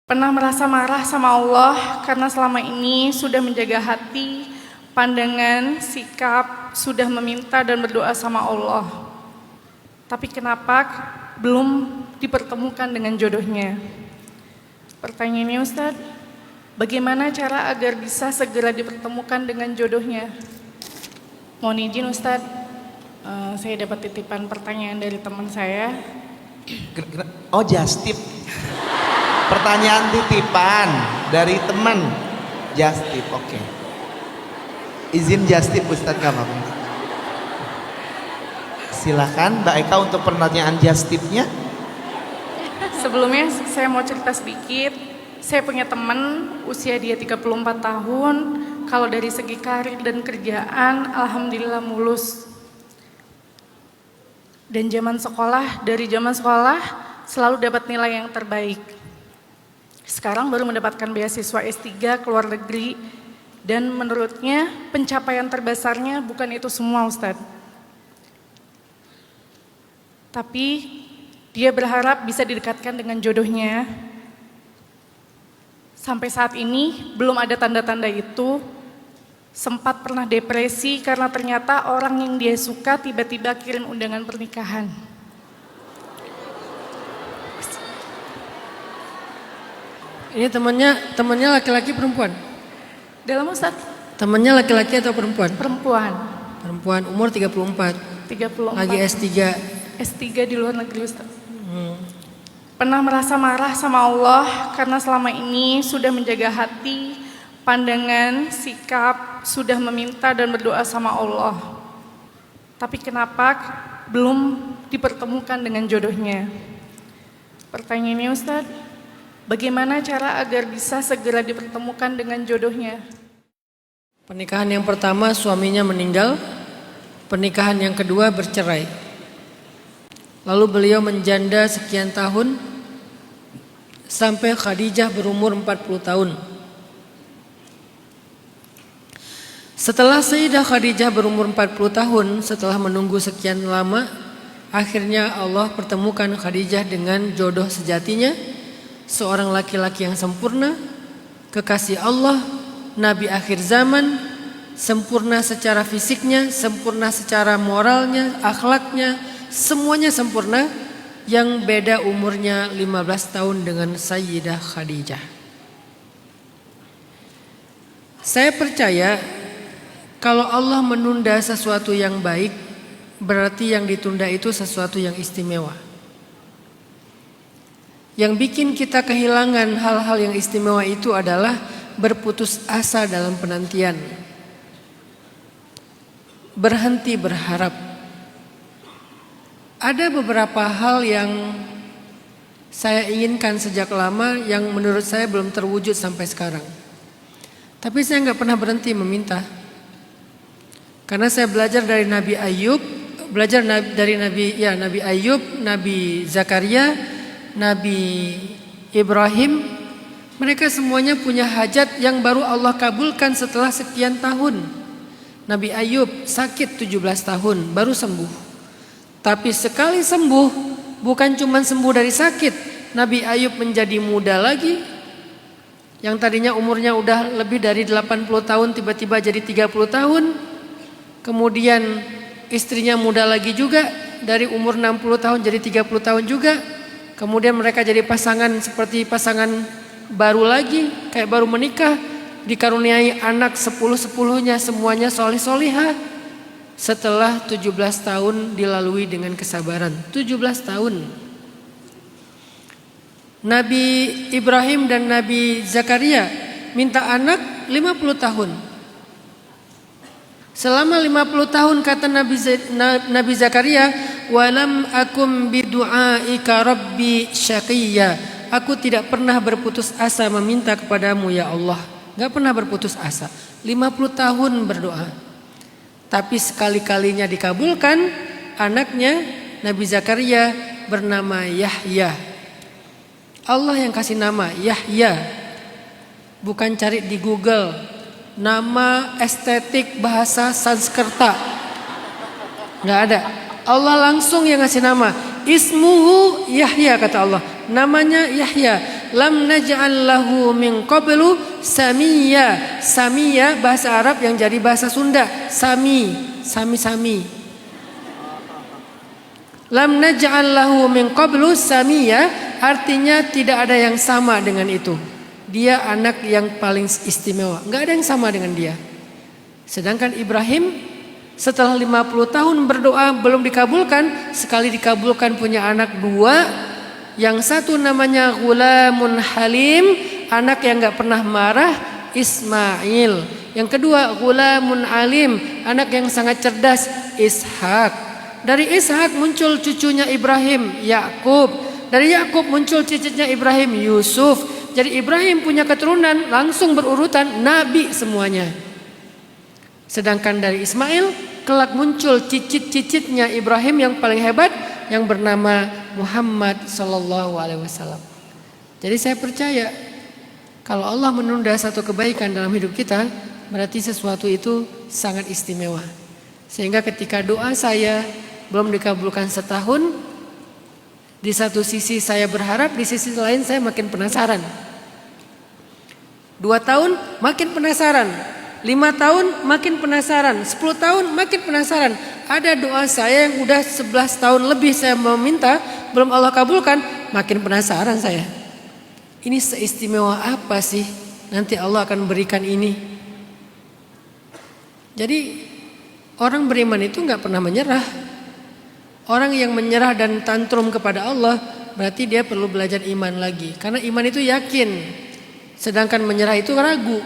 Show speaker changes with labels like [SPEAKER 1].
[SPEAKER 1] Pernah merasa marah sama Allah karena selama ini sudah menjaga hati, pandangan, sikap, sudah meminta dan berdoa sama Allah. Tapi kenapa belum dipertemukan dengan jodohnya? Pertanyaannya Ustadz, bagaimana cara agar bisa segera dipertemukan dengan jodohnya? Mohon izin Ustadz, saya dapat titipan pertanyaan dari teman saya.
[SPEAKER 2] Oh, just tip. Pertanyaan titipan dari teman. Just tip, oke. Izin just tip Ustadz Kamal. Silakan Mbak Eka untuk pertanyaan just tipnya.
[SPEAKER 1] Sebelumnya saya mau cerita sedikit. Saya punya teman usia dia 34 tahun. Kalau dari segi karir dan kerjaan, alhamdulillah mulus. Dan dari zaman sekolah selalu dapat nilai yang terbaik. Sekarang baru mendapatkan beasiswa S3 ke luar negeri. Dan menurutnya pencapaian terbesarnya bukan itu semua Ustadz. Tapi dia berharap bisa didekatkan dengan jodohnya. Sampai saat ini belum ada tanda-tanda itu. Sempat pernah depresi karena ternyata orang yang dia suka tiba-tiba kirim undangan pernikahan.
[SPEAKER 3] Ini temannya laki-laki perempuan?
[SPEAKER 1] Dalam Ustadz?
[SPEAKER 3] Temannya laki-laki atau perempuan?
[SPEAKER 1] Perempuan.
[SPEAKER 3] Perempuan, umur 34.
[SPEAKER 1] 34.
[SPEAKER 3] Lagi S3.
[SPEAKER 1] S3 di luar negeri Ustadz. Pernah merasa marah sama Allah karena selama ini sudah menjaga hati, pandangan, sikap, sudah meminta dan berdoa sama Allah. Tapi kenapa belum dipertemukan dengan jodohnya? Pertanyaannya Ustadz, bagaimana cara agar bisa segera dipertemukan dengan jodohnya?
[SPEAKER 3] Pernikahan yang pertama suaminya meninggal, pernikahan yang kedua bercerai. Lalu beliau menjanda sekian tahun sampai Khadijah berumur 40 tahun. Setelah Sayyidah Khadijah berumur 40 tahun, setelah menunggu sekian lama, akhirnya Allah pertemukan Khadijah dengan jodoh sejatinya, seorang laki-laki yang sempurna, kekasih Allah, Nabi akhir zaman, sempurna secara fisiknya, sempurna secara moralnya, akhlaknya, semuanya sempurna, yang beda umurnya 15 tahun dengan Sayyidah Khadijah. Saya percaya kalau Allah menunda sesuatu yang baik, berarti yang ditunda itu sesuatu yang istimewa. Yang bikin kita kehilangan hal-hal yang istimewa itu adalah berputus asa dalam penantian. Berhenti berharap. Ada beberapa hal yang saya inginkan sejak lama yang menurut saya belum terwujud sampai sekarang. Tapi saya nggak pernah berhenti meminta. Karena saya belajar dari Nabi Ayub, Nabi Ayub, Nabi Zakaria, Nabi Ibrahim, mereka semuanya punya hajat yang baru Allah kabulkan setelah sekian tahun. Nabi Ayub sakit 17 tahun, baru sembuh. Tapi sekali sembuh, bukan cuma sembuh dari sakit, Nabi Ayub menjadi muda lagi. Yang tadinya umurnya udah lebih dari 80 tahun, tiba-tiba jadi 30 tahun. Kemudian istrinya muda lagi juga, dari umur 60 tahun jadi 30 tahun juga. Kemudian mereka jadi pasangan seperti pasangan baru lagi, kayak baru menikah, dikaruniai anak 10-10-nya semuanya solih-solihah. Setelah 17 tahun dilalui dengan kesabaran, 17 tahun. Nabi Ibrahim dan Nabi Zakaria minta anak 50 tahun. Selama 50 tahun kata Nabi Zakaria, walam akum bidu'aika rabbi syaqiyya. Aku tidak pernah berputus asa meminta kepadamu ya Allah. Gak pernah berputus asa. 50 tahun berdoa. Tapi sekali-kalinya dikabulkan, anaknya Nabi Zakaria bernama Yahya. Allah yang kasih nama Yahya. Bukan cari di Google. Nama estetik bahasa Sanskerta. Gak ada. Allah langsung yang ngasih nama. Ismuhu Yahya kata Allah. Namanya Yahya. lam naj'al lahu min qablu samiyya. Samiyya bahasa Arab yang jadi bahasa Sunda. Sami. Lam naj'al lahu min qablu samiyya artinya tidak ada yang sama dengan itu. Dia anak yang paling istimewa. Enggak ada yang sama dengan dia. Sedangkan Ibrahim setelah 50 tahun berdoa belum dikabulkan, sekali dikabulkan punya anak 2. Yang satu namanya Ghulamun Halim, anak yang enggak pernah marah, Ismail. Yang kedua Ghulamun Alim, anak yang sangat cerdas, Ishak. Dari Ishak muncul cucunya Ibrahim, Yakub. Dari Yakub muncul cicitnya Ibrahim, Yusuf. Jadi Ibrahim punya keturunan langsung berurutan nabi semuanya. Sedangkan dari Ismail kelak muncul cicit-cicitnya Ibrahim yang paling hebat yang bernama Muhammad sallallahu alaihi wasallam. Jadi saya percaya kalau Allah menunda satu kebaikan dalam hidup kita, berarti sesuatu itu sangat istimewa. Sehingga ketika doa saya belum dikabulkan setahun, di satu sisi saya berharap, di sisi lain saya makin penasaran. 2 tahun makin penasaran, 5 tahun makin penasaran, 10 tahun makin penasaran. Ada doa saya yang udah 11 tahun lebih saya meminta, belum Allah kabulkan, makin penasaran saya. Ini seistimewa apa sih nanti Allah akan berikan ini? Jadi orang beriman itu gak pernah menyerah. Orang yang menyerah dan tantrum kepada Allah berarti dia perlu belajar iman lagi. Karena iman itu yakin, sedangkan menyerah itu ragu.